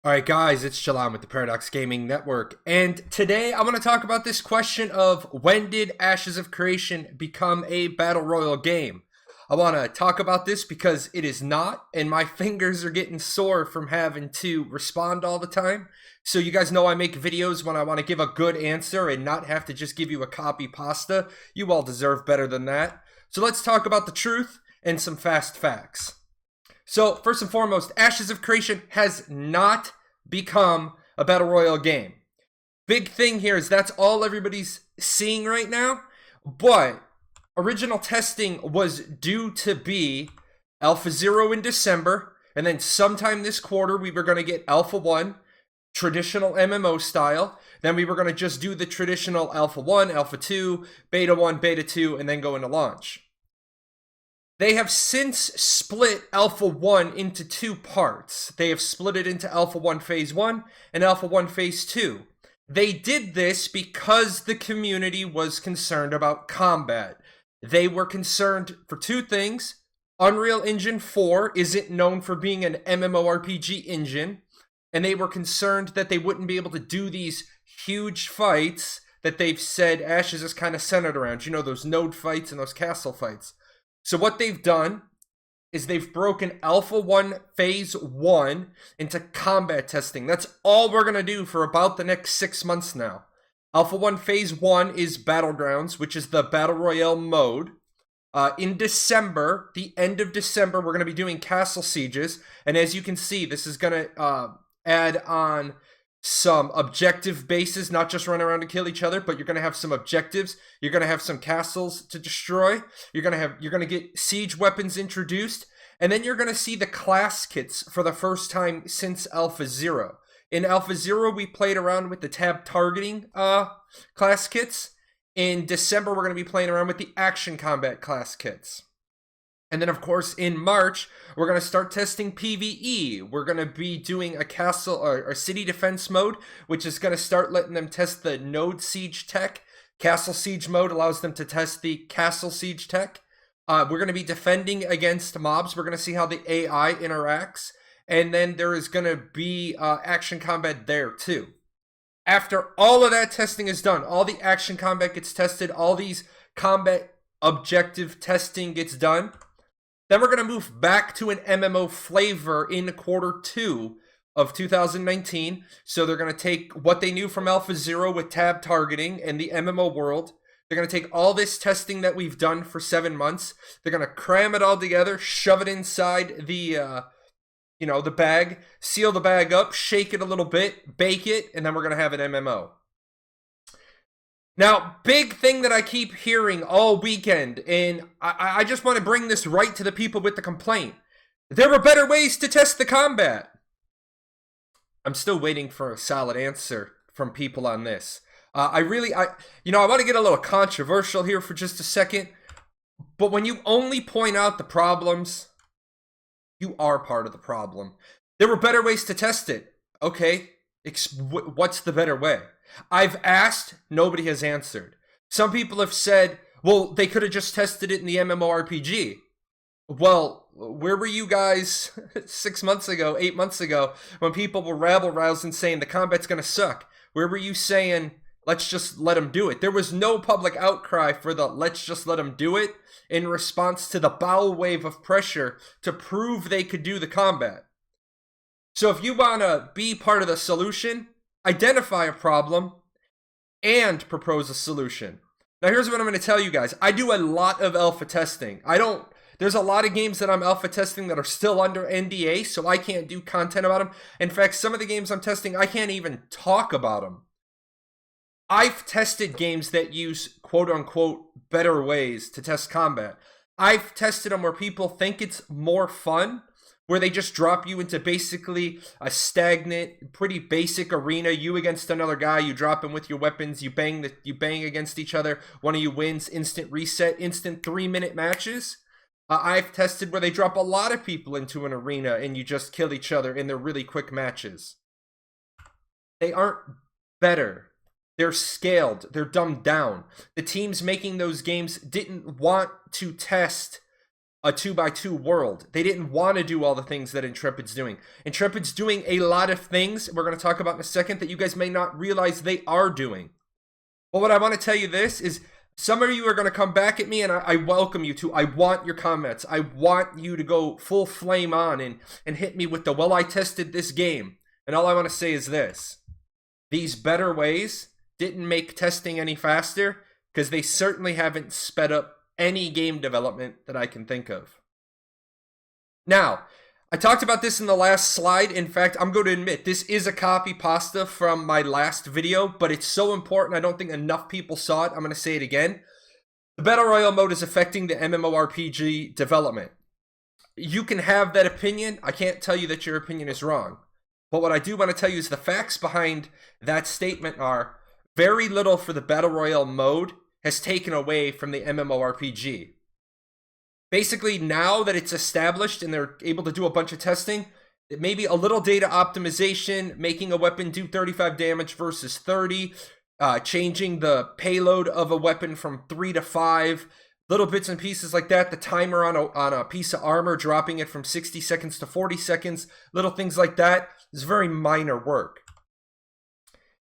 Alright guys, it's Jahlon with the Paradox Gaming Network, and today I want to talk about this question of when did Ashes of Creation become a Battle Royale game? I want to talk about this because it is not, and my fingers are getting sore from having to respond all the time. So you guys know I make videos when I want to give a good answer and not have to just give you a copy pasta. You all deserve better than that. So let's talk about the truth and some fast facts. So, first and foremost, Ashes of Creation has not become a Battle Royale game. Big thing here is that's all everybody's seeing right now, but original testing was due to be Alpha 0 in December, and then sometime this quarter we were going to get Alpha 1, traditional MMO style. Then we were going to just do the traditional Alpha 1, Alpha 2, Beta 1, Beta 2, and then go into launch. They have since split Alpha 1 into two parts. They have split it into Alpha 1 Phase 1 and Alpha 1 Phase 2. They did this because the community was concerned about combat. They were concerned for two things. Unreal Engine 4 isn't known for being an MMORPG engine, and they were concerned that they wouldn't be able to do these huge fights that they've said Ashes is kind of centered around. You know, those node fights and those castle fights. So what they've done is they've broken Alpha 1 Phase 1 into combat testing. That's all we're going to do for about the next 6 months now. Alpha 1 Phase 1 is Battlegrounds, which is the Battle Royale mode. In December, the end of December, we're going to be doing Castle Sieges. And as you can see, this is going to add on some objective bases, not just run around to kill each other, but you're going to have some objectives. You're going to have some castles to destroy. You're going to get siege weapons introduced, and then you're going to see the class kits for the first time since Alpha 0. In Alpha 0, we played around with the tab targeting class kits. In December, we're going to be playing around with the action combat class kits. And then, of course, in March, we're going to start testing PvE. We're going to be doing a castle or city defense mode, which is going to start letting them test the node siege tech. Castle siege mode allows them to test the castle siege tech. We're going to be defending against mobs. We're going to see how the AI interacts. And then there is going to be action combat there, too. After all of that testing is done, all the action combat gets tested, all these combat objective testing gets done, then we're going to move back to an MMO flavor in Q2 of 2019. So they're going to take what they knew from Alpha 0 with tab targeting and the MMO world. They're going to take all this testing that we've done for 7 months. They're going to cram it all together, shove it inside the, the bag, seal the bag up, shake it a little bit, bake it, and then we're going to have an MMO. Now, big thing that I keep hearing all weekend, and I just want to bring this right to the people with the complaint. There were better ways to test the combat. I'm still waiting for a solid answer from people on this. I want to get a little controversial here for just a second, but when you only point out the problems, you are part of the problem. There were better ways to test it. Okay, what's the better way? I've asked, nobody has answered. Some people have said, well, they could have just tested it in the MMORPG. Well, where were you guys 6 months ago, 8 months ago, when people were rabble-rousing saying the combat's going to suck? Where were you saying, let's just let them do it? There was no public outcry for the let's just let them do it in response to the bow wave of pressure to prove they could do the combat. So if you want to be part of the solution, identify a problem, and propose a solution. Now here's what I'm going to tell you guys. I do a lot of alpha testing. There's a lot of games that I'm alpha testing that are still under NDA, so I can't do content about them. In fact, some of the games I'm testing, I can't even talk about them. I've tested games that use quote-unquote better ways to test combat. I've tested them where people think it's more fun, where they just drop you into basically a stagnant, pretty basic arena. You against another guy, you drop him with your weapons, you bang against each other. One of you wins, instant reset, instant 3-minute matches. I've tested where they drop a lot of people into an arena and you just kill each other in their really quick matches. They aren't better. They're scaled. They're dumbed down. The teams making those games didn't want to test a 2x2 world. They didn't want to do all the things that Intrepid's doing. Intrepid's doing a lot of things we're going to talk about in a second that you guys may not realize they are doing. But what I want to tell you this is, some of you are going to come back at me, and I welcome you to. I want your comments. I want you to go full flame on and hit me with the, well, I tested this game. And all I want to say is this. These better ways didn't make testing any faster, because they certainly haven't sped up any game development that I can think of. Now, I talked about this in the last slide. In fact, I'm going to admit this is a copy pasta from my last video, but it's so important I don't think enough people saw it. I'm going to say it again. The Battle Royale mode is affecting the MMORPG development. You can have that opinion. I can't tell you that your opinion is wrong. But what I do want to tell you is the facts behind that statement are very little for the Battle Royale mode has taken away from the MMORPG. Basically, now that it's established and they're able to do a bunch of testing, maybe a little data optimization, making a weapon do 35 damage versus 30, changing the payload of a weapon from 3 to 5, little bits and pieces like that, the timer on a piece of armor, dropping it from 60 seconds to 40 seconds, little things like that is very minor work.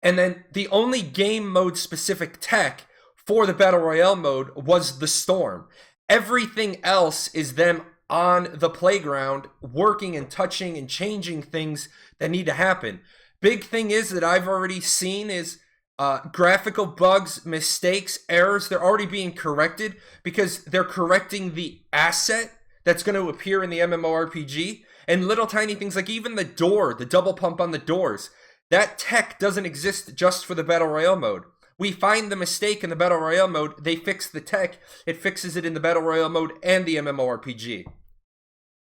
And then the only game mode specific tech for the Battle Royale mode was the storm. Everything else is them on the playground working and touching and changing things that need to happen. Big thing is that I've already seen is graphical bugs, mistakes, errors. They're already being corrected because they're correcting the asset that's going to appear in the MMORPG. And little tiny things like even the door, the double pump on the doors. That tech doesn't exist just for the Battle Royale mode. We find the mistake in the Battle Royale mode, they fix the tech, it fixes it in the Battle Royale mode and the MMORPG.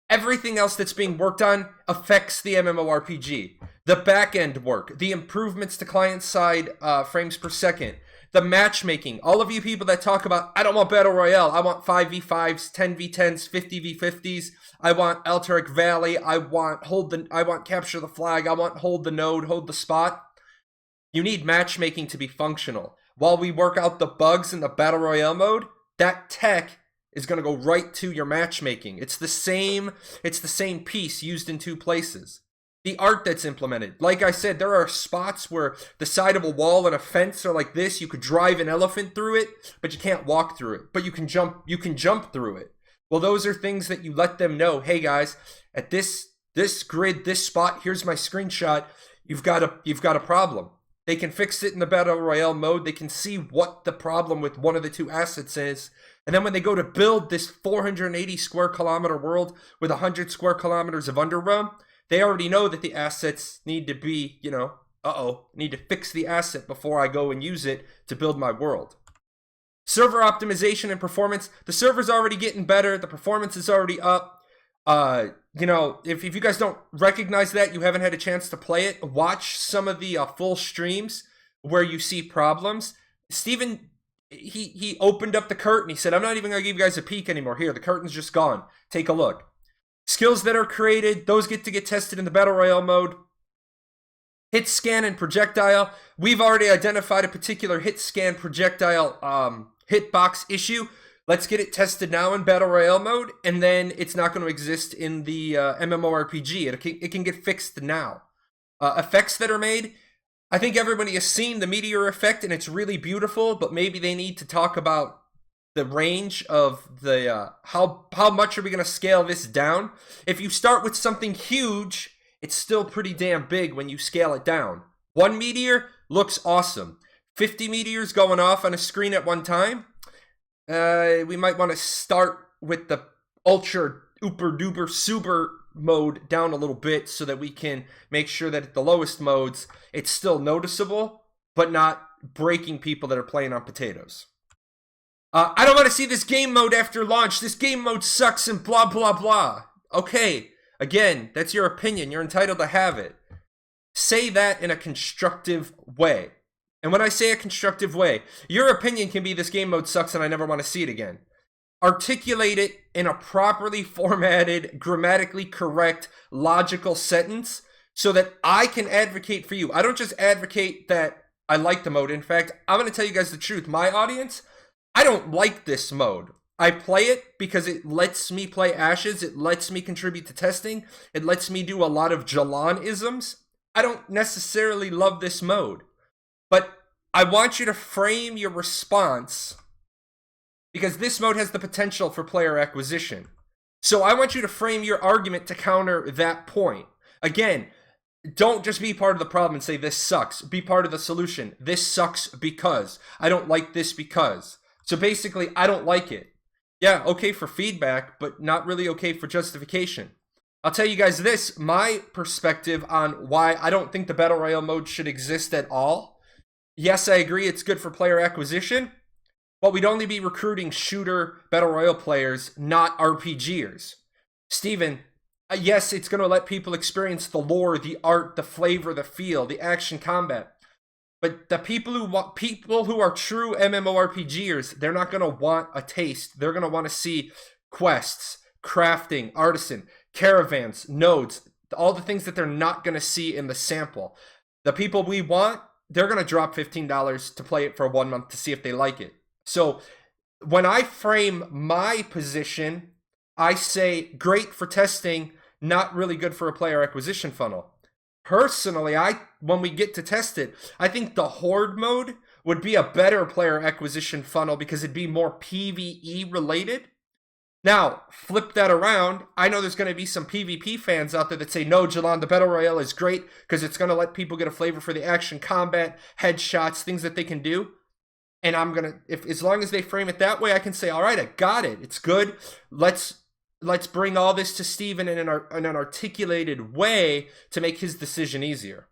Everything else that's being worked on affects the MMORPG. The back-end work, the improvements to client-side frames per second, the matchmaking. All of you people that talk about, I don't want Battle Royale, I want 5v5s, 10v10s, 50v50s, I want Alterac Valley, I want capture the flag, I want hold the node, hold the spot. You need matchmaking to be functional. While we work out the bugs in the Battle Royale mode, that tech is going to go right to your matchmaking. It's the same piece used in two places. The art that's implemented. Like I said, there are spots where the side of a wall and a fence are like this. You could drive an elephant through it, but you can't walk through it. But you can jump through it. Well, those are things that you let them know, hey guys, at this grid, this spot, here's my screenshot. You've got a problem. They can fix it in the Battle Royale mode. They can see what the problem with one of the two assets is. And then when they go to build this 480 square kilometer world with 100 square kilometers of underrealm, they already know that the assets need to be, need to fix the asset before I go and use it to build my world. Server optimization and performance. The server's already getting better. The performance is already up. If you guys don't recognize that, you haven't had a chance to play it, watch some of the full streams where you see problems. Steven, he opened up the curtain. He said, I'm not even going to give you guys a peek anymore. Here, the curtain's just gone. Take a look. Skills that are created, those get tested in the Battle Royale mode. Hit scan and projectile. We've already identified a particular hit scan projectile hitbox issue. Let's get it tested now in Battle Royale mode, and then it's not going to exist in the MMORPG. It can get fixed now. Effects that are made. I think everybody has seen the meteor effect, and it's really beautiful, but maybe they need to talk about the range of the how much are we going to scale this down. If you start with something huge, it's still pretty damn big when you scale it down. 1 meteor looks awesome. 50 meteors going off on a screen at one time. We might want to start with the ultra uber duper super mode down a little bit so that we can make sure that at the lowest modes it's still noticeable but not breaking people that are playing on potatoes. I don't want to see this game mode after launch. This game mode sucks and blah blah blah. Okay, again, that's your opinion. You're entitled to have it. Say that in a constructive way. And when I say a constructive way, your opinion can be this game mode sucks and I never want to see it again. Articulate it in a properly formatted, grammatically correct, logical sentence so that I can advocate for you. I don't just advocate that I like the mode. In fact, I'm going to tell you guys the truth. My audience, I don't like this mode. I play it because it lets me play Ashes. It lets me contribute to testing. It lets me do a lot of Jahlon-isms. I don't necessarily love this mode, but I want you to frame your response because this mode has the potential for player acquisition. So I want you to frame your argument to counter that point. Again, don't just be part of the problem and say this sucks. Be part of the solution. This sucks because. I don't like this because. So basically, I don't like it. Yeah, okay for feedback, but not really okay for justification. I'll tell you guys this, my perspective on why I don't think the Battle Royale mode should exist at all. Yes, I agree it's good for player acquisition, but we'd only be recruiting shooter Battle Royale players, not RPGers. Steven, yes, it's going to let people experience the lore, the art, the flavor, the feel, the action combat. But the people who are true MMORPGers, they're not going to want a taste. They're going to want to see quests, crafting, artisan, caravans, nodes, all the things that they're not going to see in the sample. The people we want, they're going to drop $15 to play it for 1 month to see if they like it. So when I frame my position, I say great for testing, not really good for a player acquisition funnel. Personally, when we get to test it, I think the Horde mode would be a better player acquisition funnel because it'd be more PvE related. Now, flip that around. I know there's going to be some PvP fans out there that say, no, Jahlon, the Battle Royale is great because it's going to let people get a flavor for the action combat, headshots, things that they can do. And I'm going to, as long as they frame it that way, I can say, all right, I got it. It's good. Let's bring all this to Steven in an articulated way to make his decision easier.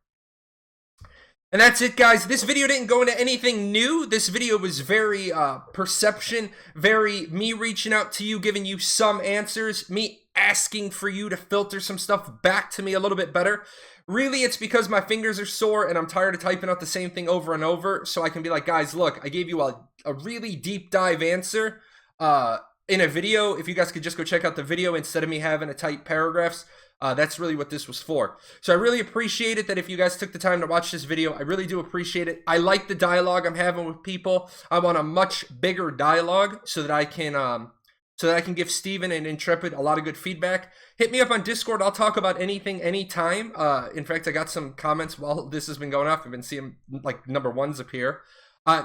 And that's it, guys. This video didn't go into anything new. This video was very perception, very me reaching out to you, giving you some answers, me asking for you to filter some stuff back to me a little bit better. Really, it's because my fingers are sore and I'm tired of typing out the same thing over and over. So I can be like, guys, look, I gave you a really deep dive answer in a video. If you guys could just go check out the video instead of me having to type paragraphs. That's really what this was for. So I really appreciate it that if you guys took the time to watch this video. I really do appreciate it. I like the dialogue I'm having with people. I want a much bigger dialogue so that I can give Steven and Intrepid a lot of good feedback. Hit me up on Discord. I'll talk about anything, anytime. In fact, I got some comments while this has been going off. I've been seeing like number ones appear.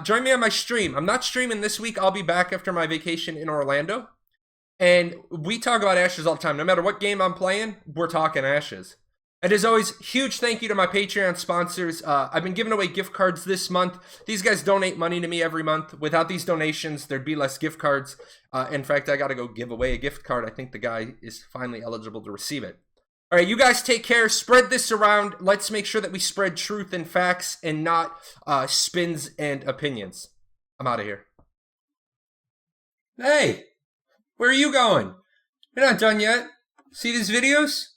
Join me on my stream. I'm not streaming this week. I'll be back after my vacation in Orlando. And we talk about Ashes all the time. No matter what game I'm playing, we're talking Ashes. And as always, huge thank you to my Patreon sponsors. I've been giving away gift cards this month. These guys donate money to me every month. Without these donations, there'd be less gift cards. In fact, I got to go give away a gift card. I think the guy is finally eligible to receive it. All right, you guys take care. Spread this around. Let's make sure that we spread truth and facts and not spins and opinions. I'm out of here. Hey! Where are you going? You're not done yet. See these videos?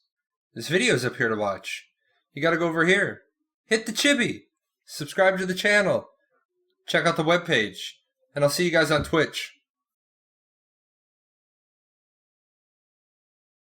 There's videos up here to watch. You gotta go over here. Hit the chibi. Subscribe to the channel. Check out the webpage. And I'll see you guys on Twitch.